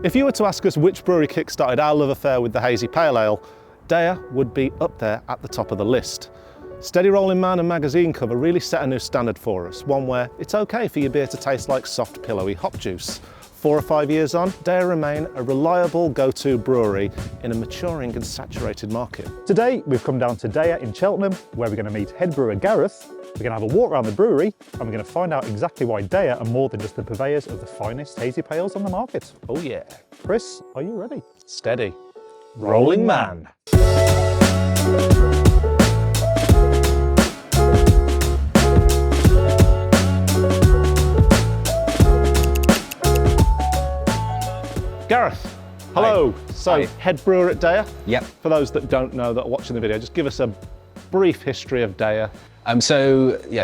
If you were to ask us which brewery kickstarted our love affair with the hazy pale ale, DEYA would be up there at the top of the list. Steady Rolling Man and magazine cover really set a new standard for us, one where it's okay for your beer to taste like soft, pillowy hop juice. 4 or 5 years on, DEYA remain a reliable go-to brewery in a maturing and saturated market. Today, we've come down to DEYA in Cheltenham, where we're going to meet head brewer Gareth. We're going to have a walk around the brewery, and we're going to find out exactly why DEYA are more than just the purveyors of the finest hazy pales on the market. Oh yeah. Chris, are you ready? Steady. Rolling Man. Gareth, hello. Hi. So, Hi. head brewer at DEYA. Yep. For those that don't know, that are watching the video, just give us a brief history of DEYA.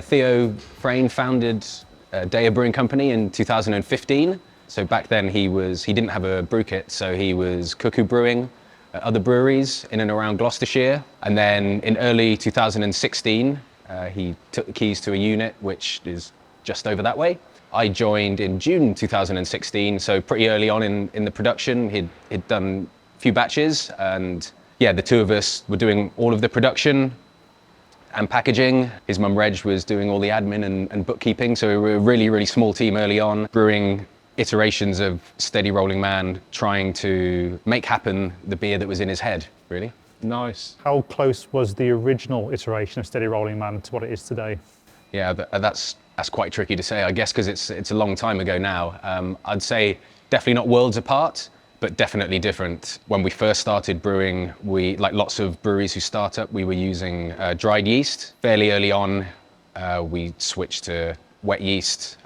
Theo Frayne founded DEYA Brewing Company in 2015. So back then he didn't have a brew kit, so he was cuckoo brewing at other breweries in and around Gloucestershire. And then in early 2016, he took the keys to a unit which is just over that way. I joined in June 2016, so pretty early on in the production. He'd done a few batches, and yeah, the two of us were doing all of the production and packaging. His mum Reg was doing all the admin and bookkeeping, so we were a really, really small team early on, brewing iterations of Steady Rolling Man, trying to make happen the beer that was in his head, really. Nice. How close was the original iteration of Steady Rolling Man to what it is today? Yeah, that's quite tricky to say, I guess, because it's a long time ago now. I'd say definitely not worlds apart, but definitely different. When we first started brewing, like lots of breweries who start up, we were using dried yeast. Fairly early on, we switched to wet yeast,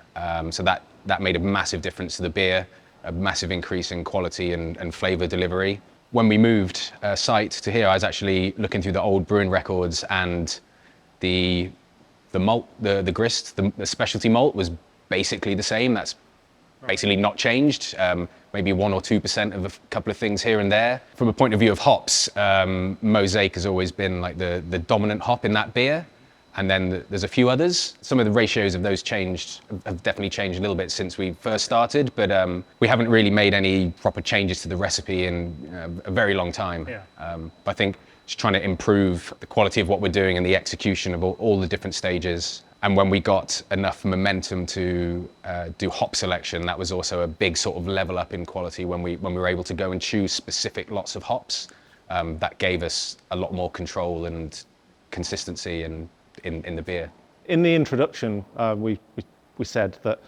so that made a massive difference to the beer, a massive increase in quality and flavor delivery. When we moved site to here, I was actually looking through the old brewing records, and the malt, the grist, the specialty malt was basically the same. That's basically not changed. Maybe 1 or 2% of a couple of things here and there. From a point of view of hops, Mosaic has always been like the dominant hop in that beer. And then there's a few others. Some of the ratios of those have definitely changed a little bit since we first started, but we haven't really made any proper changes to the recipe in a very long time. Yeah. I think just trying to improve the quality of what we're doing and the execution of all the different stages. And when we got enough momentum to do hop selection, that was also a big sort of level up in quality when we were able to go and choose specific lots of hops. That gave us a lot more control and consistency in the beer. In the introduction, we said that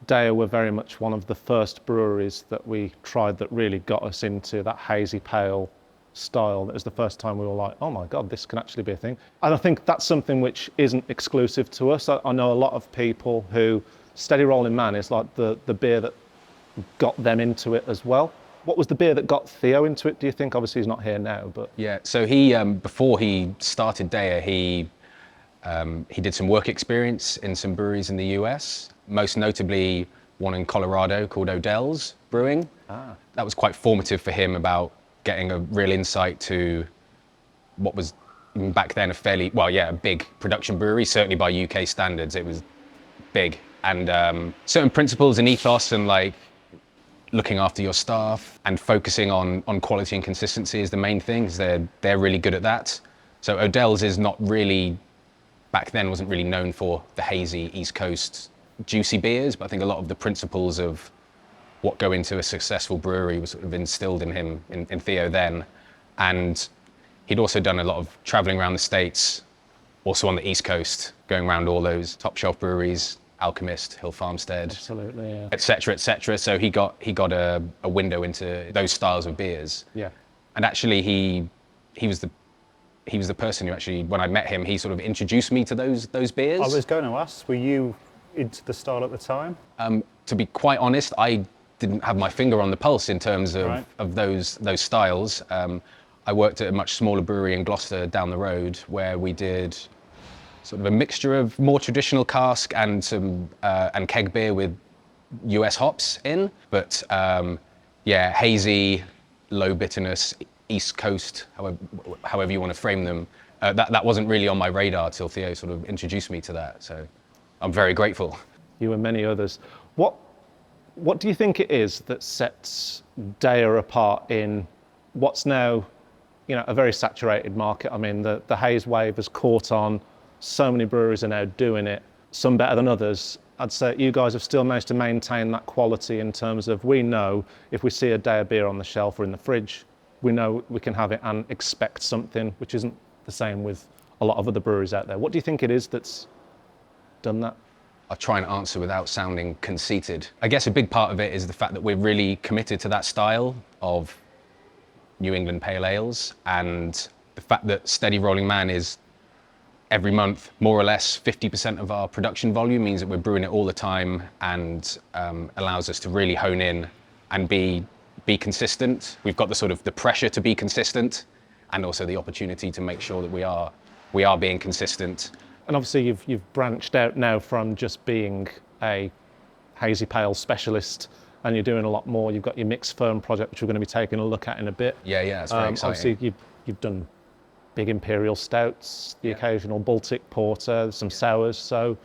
DEYA were very much one of the first breweries that we tried that really got us into that hazy pale style. That was the first time we were like, oh my God, this can actually be a thing. And I think that's something which isn't exclusive to us. I know a lot of people who Steady Rolling Man is like the beer that got them into it as well. What was the beer that got Theo into it, do you think? Obviously he's not here now, but... Yeah, so he, before he started DEYA, he did some work experience in some breweries in the US, most notably one in Colorado called Odell's Brewing. That was quite formative for him about getting a real insight to what was back then a big production brewery, certainly by UK standards. It was big, and certain principles and ethos and like looking after your staff and focusing on quality and consistency is the main thing, because they're really good at that. So Odell's is not really, back then wasn't really known for the hazy East Coast juicy beers, but I think a lot of the principles of what go into a successful brewery was sort of instilled in him, in Theo then. And he'd also done a lot of traveling around the States, also on the East Coast, going around all those top shelf breweries, Alchemist, Hill Farmstead, Absolutely, yeah. et cetera, et cetera. So he got a window into those styles of beers. Yeah. And actually he was the person who actually, when I met him, he sort of introduced me to those beers. I was going to ask, were you into the style at the time? To be quite honest, I didn't have my finger on the pulse in terms of, Right. of those styles. I worked at a much smaller brewery in Gloucester down the road, where we did sort of a mixture of more traditional cask and some and keg beer with US hops in, but hazy, low bitterness, East Coast, however you want to frame them. That wasn't really on my radar till Theo sort of introduced me to that. So I'm very grateful. You and many others. What What do you think it is that sets DEYA apart in what's now, a very saturated market? I mean, the haze wave has caught on. So many breweries are now doing it, some better than others. I'd say you guys have still managed to maintain that quality in terms of, we know if we see a DEYA beer on the shelf or in the fridge, we know we can have it and expect something, which isn't the same with a lot of other breweries out there. What do you think it is that's done that? I'll try and answer without sounding conceited. I guess a big part of it is the fact that we're really committed to that style of New England pale ales, and the fact that Steady Rolling Man is every month, more or less 50% of our production volume means that we're brewing it all the time, and allows us to really hone in and be consistent. We've got the pressure to be consistent, and also the opportunity to make sure that we are being consistent. And obviously you've branched out now from just being a hazy pale specialist, and you're doing a lot more. You've got your Mixed Ferm project, which we're going to be taking a look at in a bit. Yeah, it's very exciting. Obviously you've done big imperial stouts, the occasional Baltic porter, some sours. So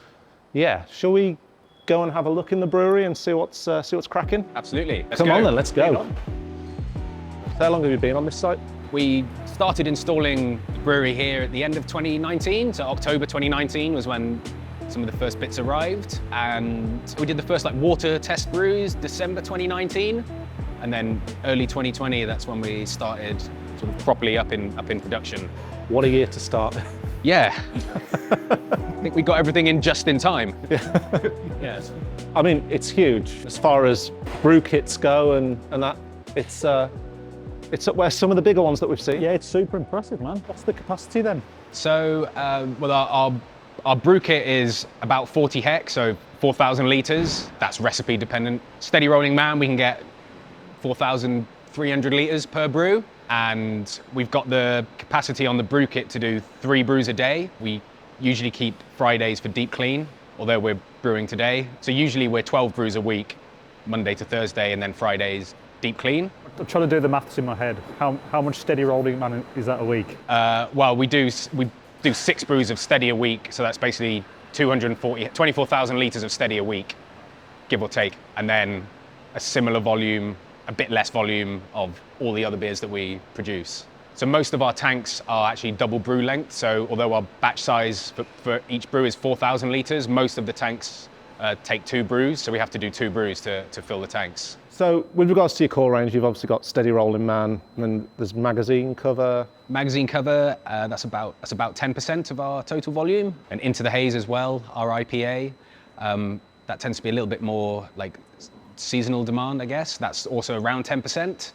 yeah, shall we go and have a look in the brewery and see what's cracking? Absolutely. Come on then, let's go. How long have you been on this site? We started installing the brewery here at the end of 2019, so October 2019 was when some of the first bits arrived, and we did the first water test brews December 2019, and then early 2020, that's when we started properly up in production. What a year to start. Yeah. I think we got everything in just in time. Yes. I mean, it's huge as far as brew kits go, and that it's up where some of the bigger ones that we've seen. Yeah, it's super impressive, man. What's the capacity then? So, our brew kit is about 40 hex, so 4,000 litres. That's recipe dependent. Steady Rolling Man, we can get 4,300 litres per brew. And we've got the capacity on the brew kit to do 3 brews a day. We usually keep Fridays for deep clean, although we're brewing today. So usually we're 12 brews a week, Monday to Thursday, and then Fridays deep clean. I'm trying to do the maths in my head. How much Steady Rolling Man is that a week? Well, we do 6 brews of steady a week, so that's basically 24,000 litres of steady a week, give or take, and then a similar volume, a bit less volume of all the other beers that we produce. So most of our tanks are actually double brew length, so although our batch size for each brew is 4,000 litres, most of the tanks take 2 brews, so we have to do 2 brews to fill the tanks. So with regards to your core range, you've obviously got Steady Rolling Man, and then there's magazine cover. Magazine cover, that's about 10% of our total volume. And Into the Haze as well, our IPA. That tends to be a little bit more seasonal demand, I guess. That's also around 10%.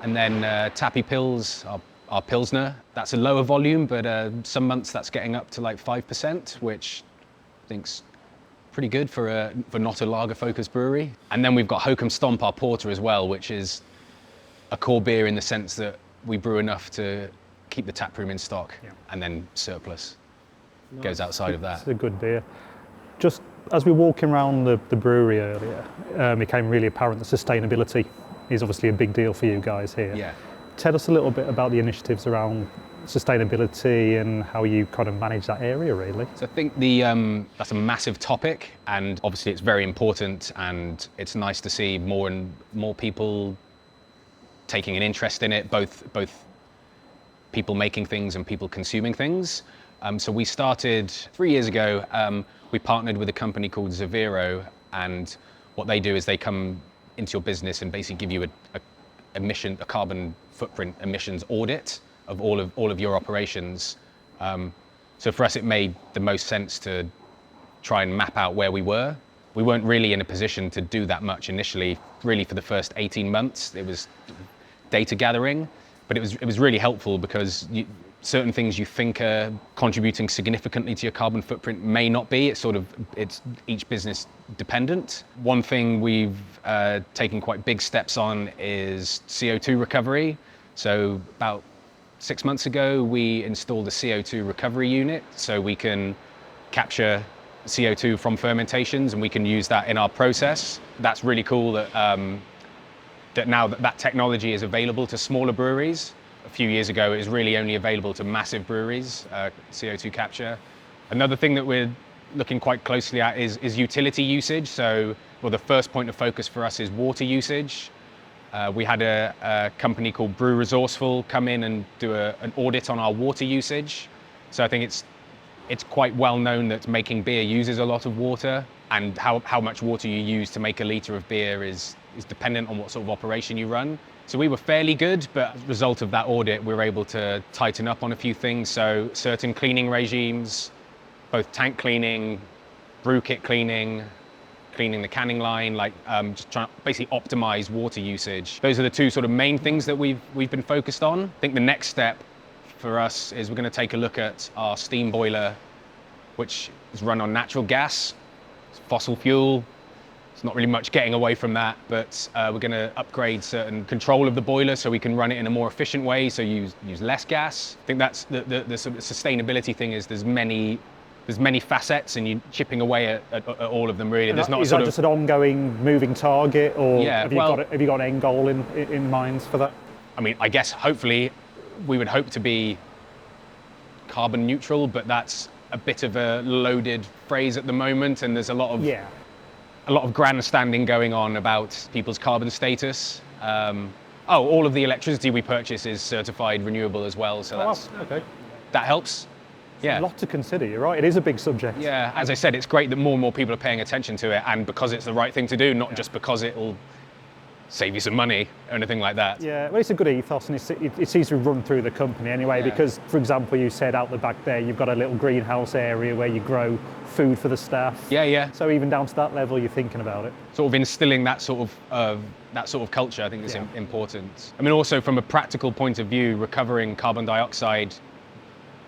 And then Tappy Pills, our Pilsner, that's a lower volume, but some months that's getting up to 5%, which I think's pretty good for not a lager-focused brewery. And then we've got Hokum Stomp, our porter as well, which is a core beer in the sense that we brew enough to keep the tap room in stock, and then surplus goes outside of that. It's a good beer. Just as we were walking around the brewery earlier, it became really apparent that sustainability is obviously a big deal for you guys here. Yeah. Tell us a little bit about the initiatives around sustainability and how you kind of manage that area, really. So I think that's a massive topic, and obviously it's very important, and it's nice to see more and more people taking an interest in it, both people making things and people consuming things. So we started 3 years ago. We partnered with a company called Zavero, and what they do is they come into your business and basically give you a carbon footprint emissions audit of all of your operations. So for us, it made the most sense to try and map out where we were. We weren't really in a position to do that much initially. Really, for the first 18 months, it was data gathering, but it was really helpful because certain things you think are contributing significantly to your carbon footprint may not be. It's each business dependent. One thing we've taken quite big steps on is CO2 recovery. So about 6 months ago, we installed a CO2 recovery unit, so we can capture CO2 from fermentations, and we can use that in our process. That's really cool that now that technology is available to smaller breweries. A few years ago, it was really only available to massive breweries, CO2 capture. Another thing that we're looking quite closely at is utility usage. So the first point of focus for us is water usage. We had a company called Brew Resourceful come in and do an audit on our water usage. So I think it's quite well known that making beer uses a lot of water, and how much water you use to make a litre of beer is dependent on what sort of operation you run. So we were fairly good, but as a result of that audit, we were able to tighten up on a few things. So certain cleaning regimes, both tank cleaning, brew kit cleaning the canning line, just trying to basically optimize water usage. Those are the two sort of main things that we've been focused on. I think the next step for us is we're going to take a look at our steam boiler, which is run on natural gas. It's fossil fuel. There's not really much getting away from that, but we're going to upgrade certain control of the boiler so we can run it in a more efficient way, so use less gas. I think that's the sort of sustainability thing. Is there's many facets, and you're chipping away at all of them, really. There's not is that just an ongoing moving target, or have you got an end goal in mind for that? I mean, I guess hopefully we would hope to be carbon neutral, but that's a bit of a loaded phrase at the moment, and there's a lot of grandstanding going on about people's carbon status. All of the electricity we purchase is certified renewable as well, so that helps. Yeah. A lot to consider, you're right. It is a big subject. Yeah, as I said, it's great that more and more people are paying attention to it, and because it's the right thing to do, not just because it'll save you some money or anything like that. Yeah, well, it's a good ethos, and it seems to run through the company anyway, because, for example, you said out the back there, you've got a little greenhouse area where you grow food for the staff. Yeah. So even down to that level, you're thinking about it. Sort of instilling that sort of culture, I think is important. I mean, also from a practical point of view, recovering carbon dioxide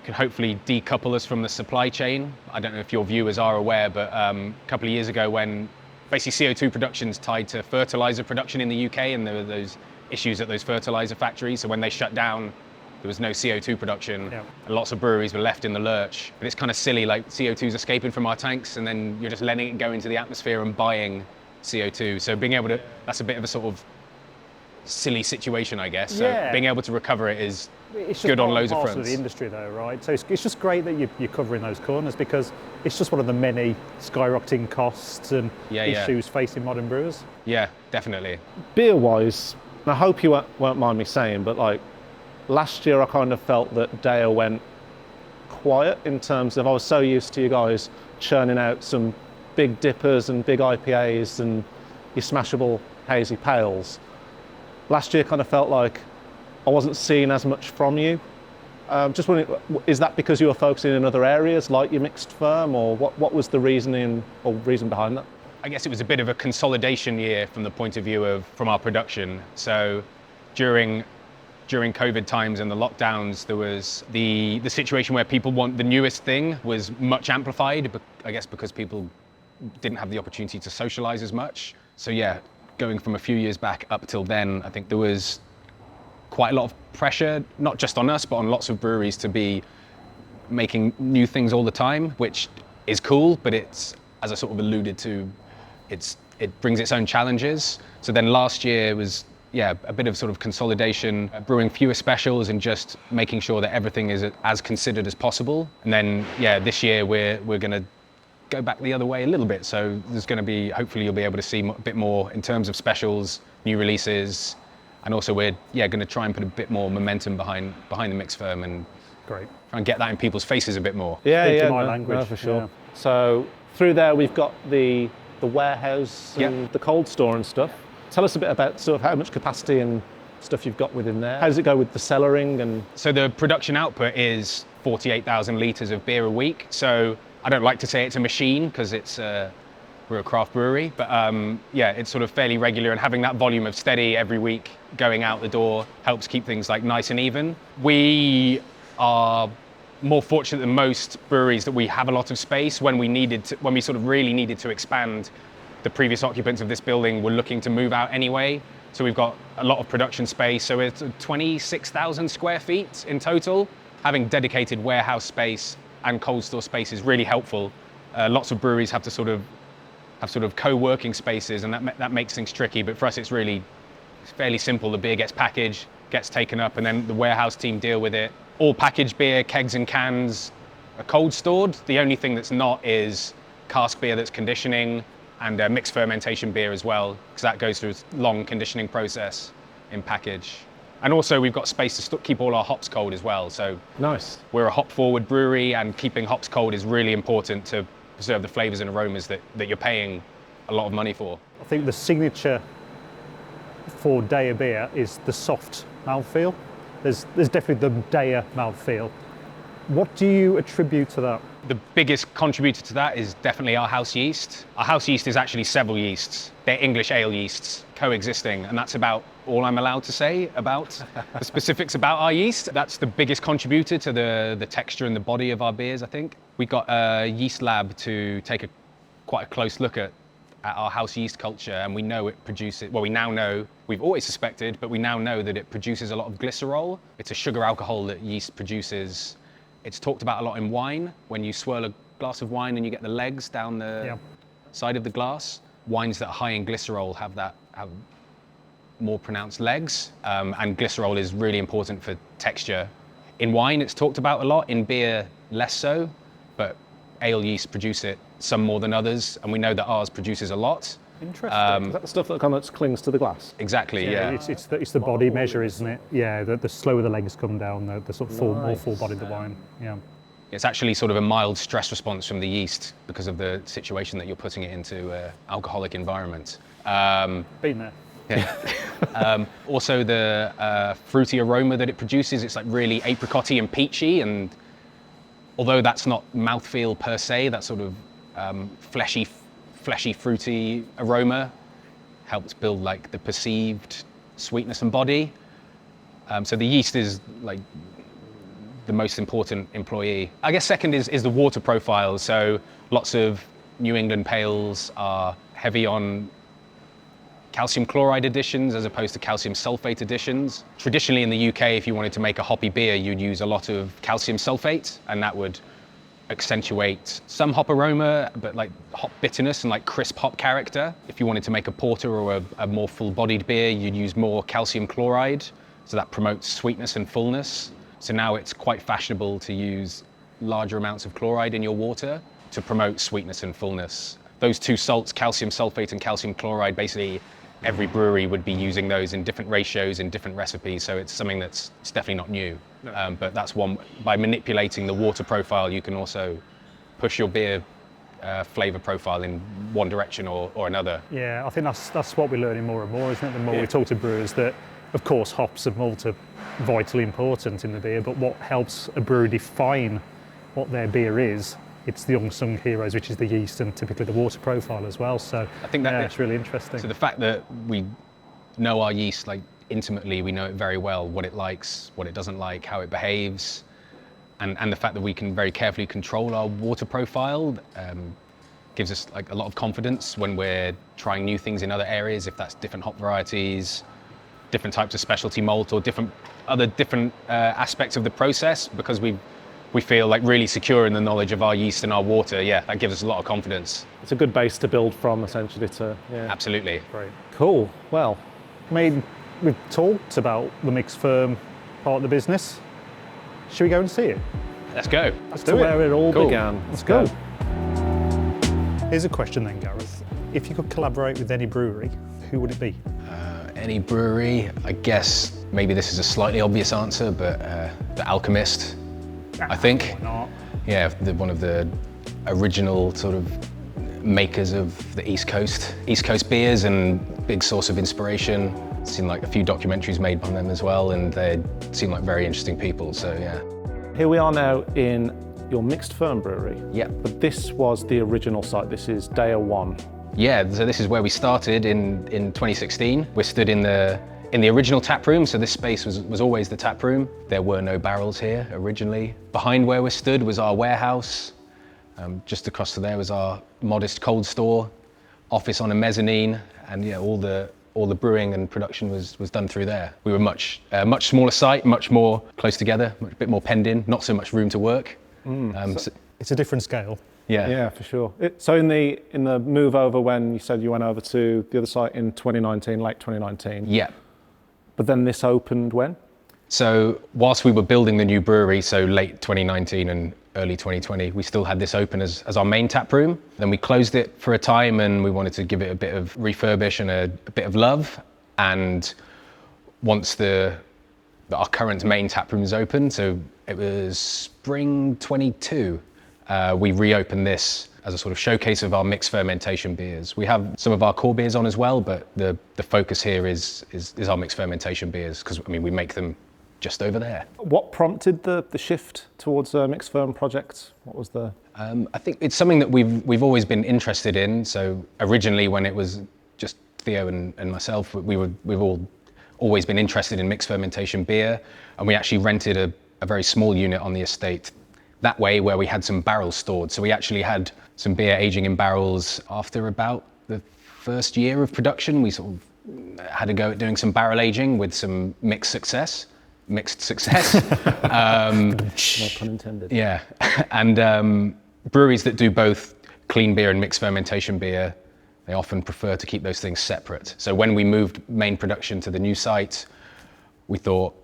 can hopefully decouple us from the supply chain. I don't know if your viewers are aware, but a couple of years ago, when basically CO2 production's tied to fertilizer production in the UK, and there were those issues at those fertilizer factories. So when they shut down, there was no CO2 production, and lots of breweries were left in the lurch. But it's kind of silly, like CO2's escaping from our tanks, and then you're just letting it go into the atmosphere and buying CO2. So being able to, that's a bit of a sort of silly situation, I guess. So being able to recover it is good on loads of fronts. Of the industry, though, right? So it's just great that you're covering those corners, because it's just one of the many skyrocketing costs and issues facing modern brewers. Yeah, definitely. Beer-wise, and I hope you won't mind me saying, but like last year I kind of felt that DEYA went quiet in terms of, I was so used to you guys churning out some big dippers and big IPAs and your smashable hazy pales. Last year kind of felt like I wasn't seeing as much from you. Just wondering, is that because you were focusing in other areas like your mixed firm, or what was the reason behind that? I guess it was a bit of a consolidation year from the point of view from our production. So during COVID times and the lockdowns, there was the situation where people want the newest thing was much amplified, but I guess because people didn't have the opportunity to socialize as much. So yeah, going from a few years back up till then, I think there was quite a lot of pressure, not just on us, but on lots of breweries to be making new things all the time, which is cool, but it's, as I sort of alluded to, it brings its own challenges. So then last year was, a bit of sort of consolidation, brewing fewer specials and just making sure that everything is as considered as possible. And then, this year we're going to go back the other way a little bit. So there's going to be, hopefully you'll be able to see a bit more in terms of specials, new releases, and also we're going to try and put a bit more momentum behind the mixed firm and try and get that in people's faces a bit more. Language. For sure. So through there we've got the warehouse and the cold store and stuff. Tell us a bit about sort of how much capacity and stuff you've got within there. How does it go with the cellaring? And so the production output is 48,000 litres of beer a week. So I don't like to say it's a machine, because we're a craft brewery, but it's sort of fairly regular, and having that volume of steady every week going out the door helps keep things like nice and even. We are more fortunate than most breweries that we have a lot of space. When we sort of really needed to expand, the previous occupants of this building were looking to move out anyway. So we've got a lot of production space. So it's 26,000 square feet in total. Having dedicated warehouse space and cold store space is really helpful. Lots of breweries have sort of co-working spaces, and that makes things tricky. But for us, it's fairly simple. The beer gets packaged, gets taken up, and then the warehouse team deal with it. All packaged beer, kegs and cans, are cold stored. The only thing that's not is cask beer that's conditioning and mixed fermentation beer as well, because that goes through a long conditioning process in package. And also we've got space to keep all our hops cold as well. So Nice. we're a hop-forward brewery, and keeping hops cold is really important to preserve the flavors and aromas that you're paying a lot of money for. I think the signature for DEYA beer is the soft mouthfeel. There's definitely the DEYA mouthfeel. What do you attribute to that? The biggest contributor to that is definitely our house yeast. Our house yeast is actually several yeasts. They're English ale yeasts coexisting, and that's about all I'm allowed to say about the specifics about our yeast. That's the biggest contributor to the texture and the body of our beers, I think. We got a yeast lab to take quite a close look at our house yeast culture, and we know it produces, well, we now know, we've always suspected, but we now know that it produces a lot of glycerol. It's a sugar alcohol that yeast produces. It's talked about a lot in wine. When you swirl a glass of wine and you get the legs down the side of the glass, wines that are high in glycerol have more pronounced legs, and glycerol is really important for texture. In wine, it's talked about a lot. In beer, less so, but ale yeast produce it, some more than others, and we know that ours produces a lot. Interesting. Is that the stuff that kind of clings to the glass? Exactly, yeah. It's the body measure, isn't it? Yeah, the slower the legs come down, the sort of more full-bodied the wine. Yeah. It's actually sort of a mild stress response from the yeast because of the situation that you're putting it into an alcoholic environment. Been there. Yeah. Also the fruity aroma that it produces, it's like really apricotty and peachy, and although that's not mouthfeel per se, that sort of fleshy, fruity aroma helps build like the perceived sweetness and body. So the yeast is like the most important employee. I guess second is the water profile. So lots of New England pales are heavy on calcium chloride additions as opposed to calcium sulfate additions. Traditionally in the UK, if you wanted to make a hoppy beer, you'd use a lot of calcium sulfate, and that would accentuate some hop aroma, but like hop bitterness and like crisp hop character. If you wanted to make a porter or a more full-bodied beer, you'd use more calcium chloride, so that promotes sweetness and fullness. So now it's quite fashionable to use larger amounts of chloride in your water to promote sweetness and fullness. Those two salts, calcium sulfate and calcium chloride, basically every brewery would be using those in different ratios in different recipes, so it's something it's definitely not new. No. But that's one, by manipulating the water profile, you can also push your beer flavor profile in one direction or another. Yeah, I think that's what we're learning more and more, isn't it? The more we talk to brewers, that of course hops and malt are vitally important in the beer, but what helps a brewer define what their beer is, it's the unsung heroes, which is the yeast and typically the water profile as well. So I think it's really interesting. So the fact that we know our yeast like intimately, we know it very well, what it likes, what it doesn't like, how it behaves, and the fact that we can very carefully control our water profile gives us like a lot of confidence when we're trying new things in other areas, if that's different hop varieties, different types of specialty malt, or different aspects of the process, because we feel like really secure in the knowledge of our yeast and our water. Yeah, that gives us a lot of confidence. It's a good base to build from, essentially. Absolutely. Great. Cool. Well, I mean, we've talked about the mixed ferm part of the business. Should we go and see it? Let's go. that's where it all began. Let's go. Here's a question then, Gareth. If you could collaborate with any brewery, who would it be? Any brewery, I guess maybe this is a slightly obvious answer, but The Alchemist, I think. Why not? Yeah, one of the original sort of makers of the East Coast beers, and big source of inspiration. Seen like a few documentaries made by them as well, and they seem like very interesting people, so yeah. Here we are now in your Mixed Ferm brewery. Yeah. But this was the original site. This is DEYA 1. Yeah, so this is where we started in 2016. We're stood in the original tap room, so this space was always the tap room. There were no barrels here originally. Behind where we stood was our warehouse. Just across to there was our modest cold store, office on a mezzanine, and yeah, all the brewing and production was done through there. We were much smaller site, much more close together, a bit more penned in, not so much room to work. It's a different scale. Yeah, for sure. So in the move over, when you said you went over to the other site in 2019, late 2019. Yeah. But then this opened when? So whilst we were building the new brewery, so late 2019 and early 2020, we still had this open as our main tap room. Then we closed it for a time and we wanted to give it a bit of refurbish and a bit of love. And once our current main tap room is open, so it was spring 22, we reopened this as a sort of showcase of our mixed fermentation beers. We have some of our core beers on as well, but the focus here is our mixed fermentation beers, because I mean we make them just over there. What prompted the shift towards a mixed ferm project? What was the... I think it's something that we've always been interested in. So originally, when it was just Theo and myself, we've always been interested in mixed fermentation beer, and we actually rented a very small unit on the estate that way, where we had some barrels stored. So we actually had some beer aging in barrels. After about the first year of production, we sort of had a go at doing some barrel aging with some mixed success. No pun intended. Yeah, and breweries that do both clean beer and mixed fermentation beer, they often prefer to keep those things separate. So when we moved main production to the new site, we thought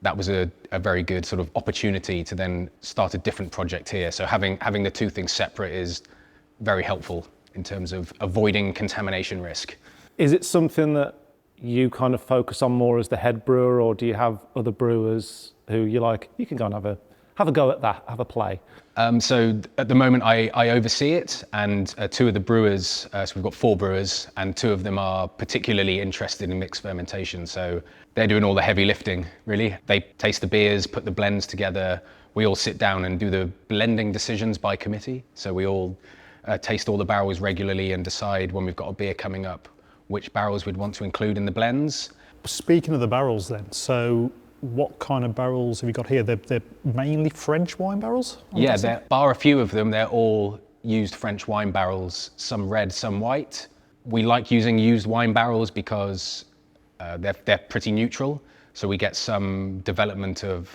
that was a very good sort of opportunity to then start a different project here. So having the two things separate is very helpful in terms of avoiding contamination risk. Is it something that you kind of focus on more as the head brewer, or do you have other brewers who you're like, you can go and have a go at that, have a play? So at the moment I oversee it, and two of the brewers, so we've got 4 brewers, and 2 of them are particularly interested in mixed fermentation. So they're doing all the heavy lifting, really. They taste the beers, put the blends together. We all sit down and do the blending decisions by committee. So we all taste all the barrels regularly and decide when we've got a beer coming up, which barrels we'd want to include in the blends. Speaking of the barrels then, so what kind of barrels have you got here? They're mainly French wine barrels? Yeah, bar a few of them, they're all used French wine barrels, some red, some white. We like using used wine barrels because they're pretty neutral. So we get some development of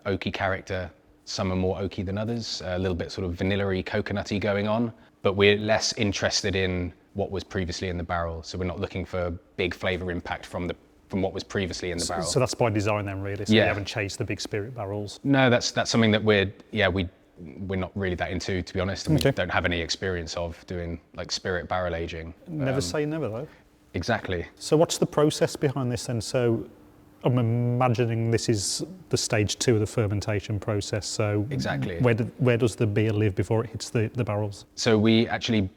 oaky character. Some are more oaky than others, a little bit sort of vanilla-y, coconutty going on, but we're less interested in what was previously in the barrel. So we're not looking for big flavor impact from what was previously in the barrel. So that's by design then, really? So Yeah. you haven't chased the big spirit barrels? No, that's something that we're not really that into, to be honest, and Okay. we don't have any experience of doing like spirit barrel aging. Never say never though. Exactly. So what's the process behind this then? So I'm imagining this is the stage 2 of the fermentation process. So Exactly. Where does the beer live before it hits the barrels? So we actually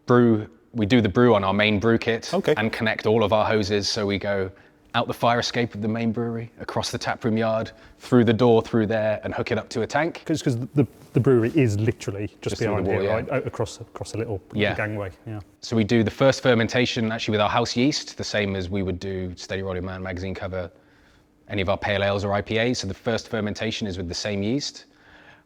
we do the brew on our main brew kit. Okay. And connect all of our hoses. So we go out the fire escape of the main brewery, across the taproom yard, through the door, through there, and hook it up to a tank. Because the brewery is literally just through behind the wall, here, yeah. right? Across a little Yeah. gangway. Yeah. So we do the first fermentation actually with our house yeast, the same as we would do Steady Rolling Man magazine cover, any of our pale ales or IPAs. So the first fermentation is with the same yeast.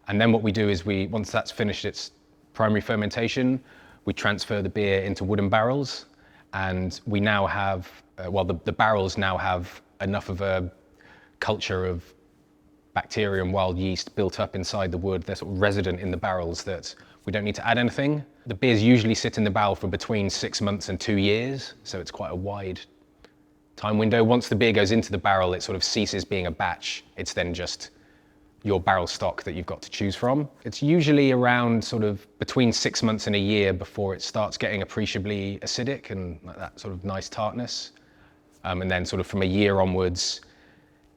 And then what we do is once that's finished its primary fermentation, we transfer the beer into wooden barrels. And we now have, the barrels now have enough of a culture of bacteria and wild yeast built up inside the wood. They're sort of resident in the barrels that we don't need to add anything. The beers usually sit in the barrel for between 6 months and 2 years. So it's quite a wide time window. Once the beer goes into the barrel, it sort of ceases being a batch. It's then just your barrel stock that you've got to choose from. It's usually around sort of between 6 months and a year before it starts getting appreciably acidic and like that sort of nice tartness. And then sort of from a year onwards,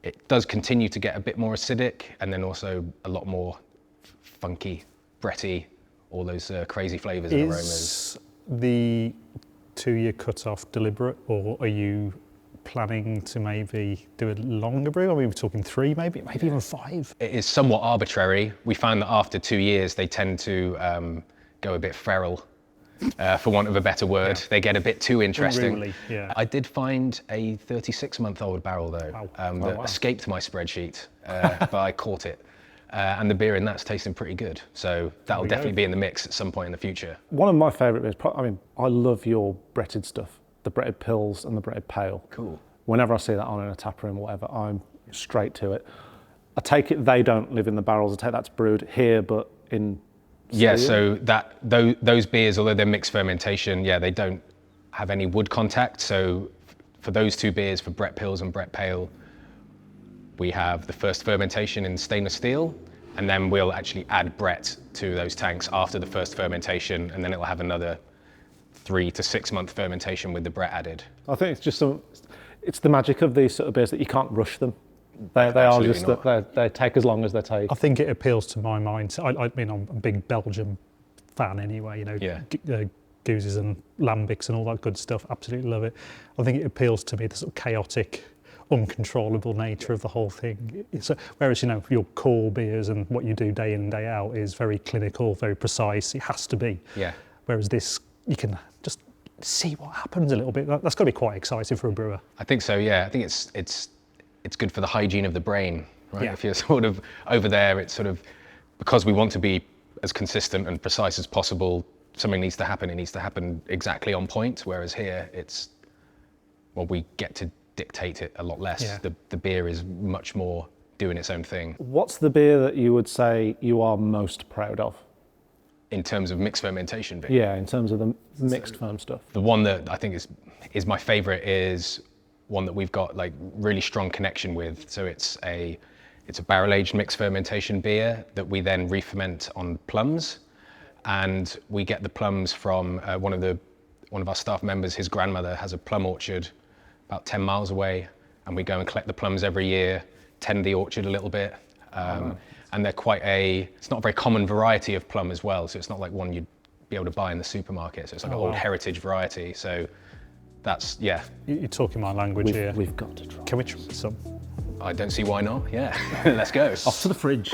it does continue to get a bit more acidic, and then also a lot more funky, bready, all those crazy flavors and aromas. Is the 2-year cut-off deliberate, or are you planning to maybe do a longer brew? I mean, we're talking 3, maybe even 5. It is somewhat arbitrary. We found that after 2 years, they tend to go a bit feral, for want of a better word. Yeah. They get a bit too interesting. Unruly, yeah. I did find a 36-month-old barrel, though, Wow. that escaped my spreadsheet, but I caught it. And the beer in that's tasting pretty good. So that'll definitely be in the mix at some point in the future. One of my favourite beers, I love your breaded stuff, the breaded pills and the breaded pale. Cool. Whenever I see that on in a tap room or whatever, I'm straight to it. I take it they don't live in the barrels. I take that's brewed here, but in Yeah, so those beers, although they're mixed fermentation, they don't have any wood contact. So for those 2 beers, for Brett Pills and Brett Pale, we have the first fermentation in stainless steel, and then we'll actually add Brett to those tanks after the first fermentation, and then it'll have another 3 to 6 month fermentation with the Brett added. I think it's just it's the magic of these sort of beers that you can't rush them. They are Absolutely just not. that they take as long as they take. I think it appeals to my mind. I mean, I'm a big Belgian fan anyway, you know, Yeah. gooses and lambics and all that good stuff. Absolutely love it. I think it appeals to me, the sort of chaotic, uncontrollable nature of the whole thing. Whereas, you know, your core beers and what you do day in and day out is very clinical, very precise. It has to be. Yeah. Whereas this, you can just see what happens a little bit. That's got to be quite exciting for a brewer. I think so, yeah. I think it's good for the hygiene of the brain, right? Yeah. If you're sort of over there, it's sort of, because we want to be as consistent and precise as possible, something needs to happen, it needs to happen exactly on point, whereas here it's, well, we get to dictate it a lot less. Yeah. The beer is much more doing its own thing. What's the beer that you would say you are most proud of? In terms of mixed fermentation beer. Yeah, in terms of the mixed firm stuff. The one that I think is my favorite is one that we've got like really strong connection with. So it's a barrel-aged mixed fermentation beer that we then re-ferment on plums, and we get the plums from one of our staff members. His grandmother has a plum orchard about 10 miles away, and we go and collect the plums every year, tend the orchard a little bit. And they're it's not a very common variety of plum as well, so it's not like one you'd be able to buy in the supermarket. So it's like an old heritage variety. So that's, yeah. You're talking my language here. We've got to try. Can we try some? I don't see why not. Yeah, let's go. Off to the fridge.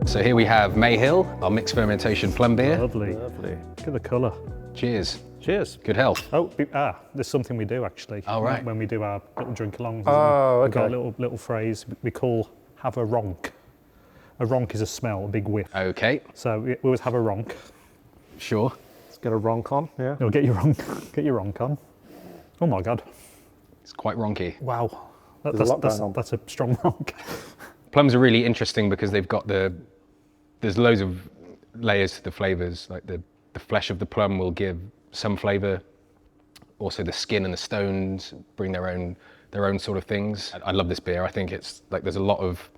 So here we have Mayhill, our mixed fermentation plum beer. Lovely. Lovely. Look at the colour. Cheers. Cheers. Good health. Oh, there's something we do actually. Oh, right. When we do our little drink alongs. Oh, We've got okay. a little phrase we call have a ronk. A ronk is a smell, a big whiff. Okay, So we always have a ronk. sure. Let's get a ronk on, yeah. No, get your ronk on. Oh my God. It's quite ronky. Wow. There's a lot going on. That's a strong ronk. Plums are really interesting because they've got there's loads of layers to the flavors. Like the flesh of the plum will give some flavor. Also the skin and the stones bring their own sort of things. I love this beer. I think it's like there's a lot of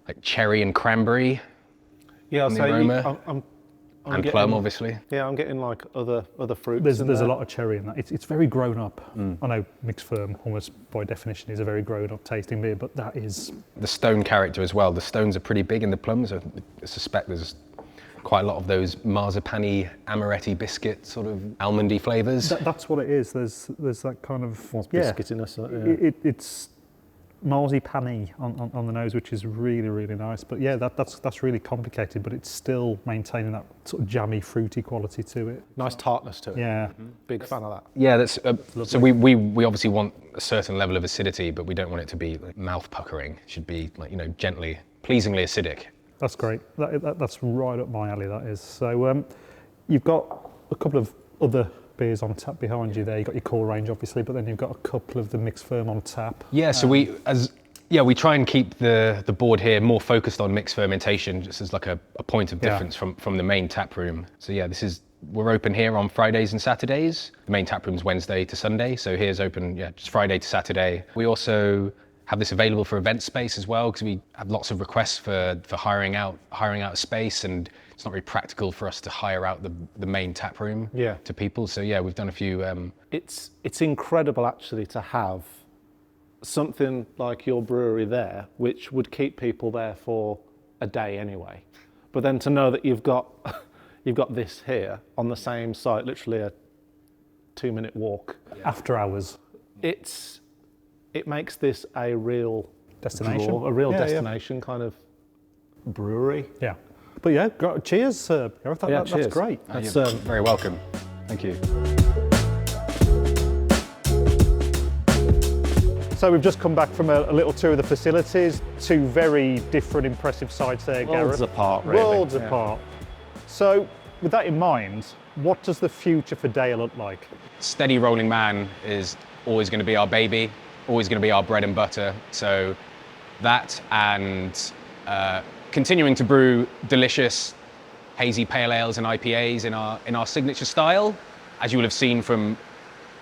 like cherry and cranberry Yeah, I'll in the say aroma. I'm and getting, plum, obviously. Yeah, I'm getting like other fruits. There's in a there. lot of cherry in that. It's very grown up. I know mixed firm almost by definition is a very grown up tasting beer, but that is The stone character as well. The stones are pretty big in the plums. I suspect there's quite a lot of those marzipan-y, amaretti biscuit sort of almondy flavors. that's what it is. There's that kind of biscuitiness. Yeah. It's marzipan-y on the nose, which is really, really nice. But yeah, that's really complicated, but it's still maintaining that sort of jammy, fruity quality to it. Nice tartness to it. Yeah. Big fan of that. Yeah, that's so we obviously want a certain level of acidity, but we don't want it to be like mouth puckering. It should be like, you know, gently, pleasingly acidic. That's great. That's right up my alley, that is. So you've got a couple of other beers on tap behind you there. You've got your core range, obviously, but then you've got a couple of the mixed firm on tap. Yeah, so we try and keep the board here more focused on mixed fermentation, just as like a point of difference from the main tap room. So yeah, we're open here on Fridays and Saturdays. The main tap room's Wednesday to Sunday, so here's open, just Friday to Saturday. We also have this available for event space as well, because we have lots of requests for hiring out a space, and it's not very practical for us to hire out the main tap room to people. So yeah, we've done a few. It's incredible actually to have something like your brewery there, which would keep people there for a day anyway. But then to know that you've got this here on the same site, literally a 2-minute walk. After hours. It makes this a real Destination. draw, a real Yeah, destination kind of brewery. Yeah. But yeah, cheers, Gareth. That's cheers. great. That's You're very welcome. Thank you. So we've just come back from a little tour of the facilities. Two very different, impressive sites there, Gareth. Worlds apart, really. Worlds Yeah. apart. So with that in mind, what does the future for DEYA look like? Steady rolling man is always going to be our baby, always going to be our bread and butter. So that and continuing to brew delicious hazy pale ales and IPAs in our signature style. As you will have seen from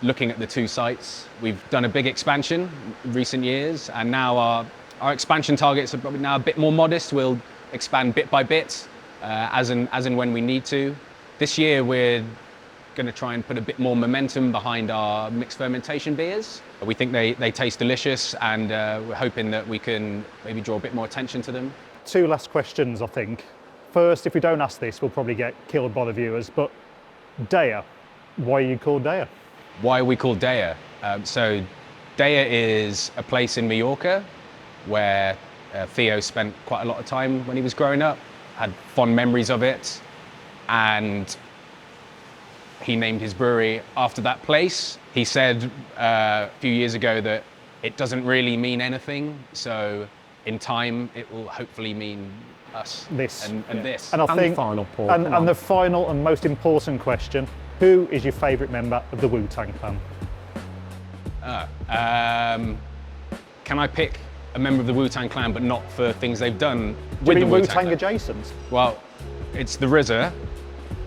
looking at the two sites, we've done a big expansion in recent years, and now Our expansion targets are probably now a bit more modest. We'll expand bit by bit, as and when we need to. This year we're going to try and put a bit more momentum behind our mixed fermentation beers. We think they taste delicious, and we're hoping that we can maybe draw a bit more attention to them. 2 last questions, I think. First, if we don't ask this, we'll probably get killed by the viewers, but DEYA, why are you called DEYA? Why are we called DEYA? So DEYA is a place in Mallorca where Theo spent quite a lot of time when he was growing up, had fond memories of it, and he named his brewery after that place. He said a few years ago that it doesn't really mean anything, so in time it will hopefully mean us This. and this. And I And think, the final, Paul. and the final and most important question, who is your favourite member of the Wu-Tang Clan? Can I pick a member of the Wu-Tang Clan, but not for things they've done Do with you the mean Wu-Tang Wu-Tang Clan? adjacent? Well, it's the RZA,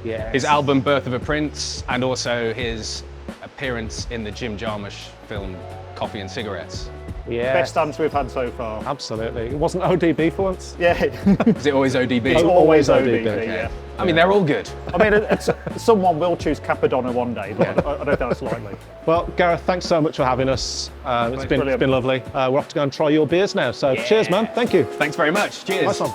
Yes. his album Birth of a Prince, and also his appearance in the Jim Jarmusch film Coffee and Cigarettes. Yeah. Best answer we've had so far. Absolutely. It wasn't ODB for once. Yeah, Is it always ODB? it's always ODB, ODB, okay. yeah. I mean, they're all good. I mean, someone will choose Capadonna one day, but I don't think that's likely. Well, Gareth, thanks so much for having us. It's been Brilliant. lovely. We're off to go and try your beers now. So cheers, man. Thank you. Thanks very much. Cheers. Nice one.